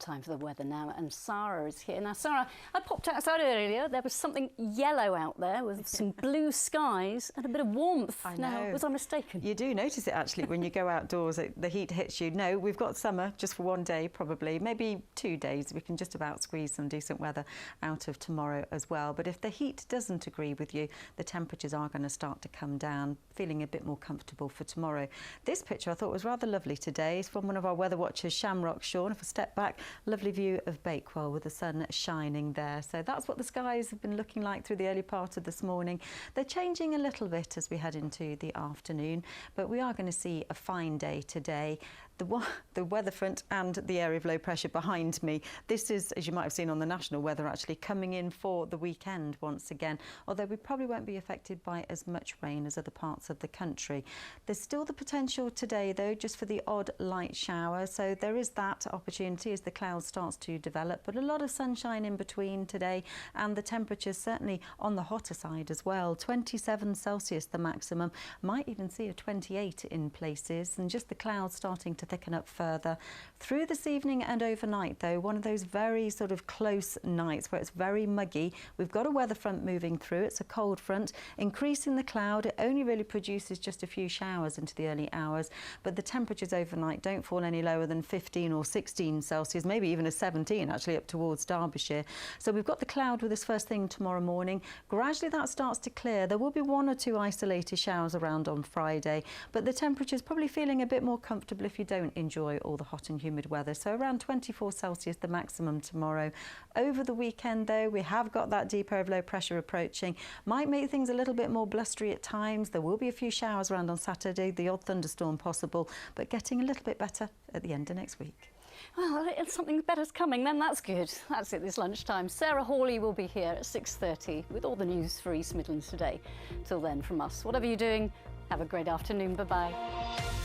Time for the weather now, and Sara is here. Now, Sara, I popped outside earlier. There was something yellow out there with some blue skies and a bit of warmth. I know. Now, was I mistaken? You do notice it actually when you go outdoors, the heat hits you. No, we've got summer just for one day probably, maybe 2 days. We can just about squeeze some decent weather out of tomorrow as well. But if the heat doesn't agree with you, the temperatures are going to start to come down, feeling a bit more comfortable for tomorrow. This picture I thought was rather lovely today. It's from one of our weather watchers, Shamrock Sean. If I step back, lovely view of Bakewell with the sun shining there. So that's what the skies have been looking like through the early part of this morning. They're changing a little bit as we head into the afternoon, but we are going to see a fine day today. The weather front and the area of low pressure behind me. This is, as you might have seen on the national weather, actually coming in for the weekend once again, although we probably won't be affected by as much rain as other parts of the country. There's still the potential today, though, just for the odd light shower, so there is that opportunity as the cloud starts to develop, but a lot of sunshine in between today, and the temperatures certainly on the hotter side as well. 27 Celsius the maximum, might even see a 28 in places, and just the clouds starting to thicken up further through this evening and overnight. Though one of those very sort of close nights where it's very muggy. We've got a weather front moving through. It's a cold front increasing the cloud. It only really produces just a few showers into the early hours, but the temperatures overnight don't fall any lower than 15 or 16 Celsius, maybe even a 17 actually up towards Derbyshire. So we've got the cloud with us first thing tomorrow morning. Gradually that starts to clear. There will be 1 or 2 isolated showers around on Friday, but the temperature's probably feeling a bit more comfortable if you don't enjoy all the hot and humid weather. So around 24 Celsius the maximum tomorrow. Over the weekend though, we have got that deep area of low pressure approaching. Might make things a little bit more blustery at times. There will be a few showers around on Saturday, the odd thunderstorm possible, but getting a little bit better at the end of next week. Well, if something better's coming, then that's good. That's it this lunchtime. Sarah Hawley will be here at 6:30 with all the news for East Midlands today. Till then, from us, whatever you're doing, have a great afternoon. Bye-bye.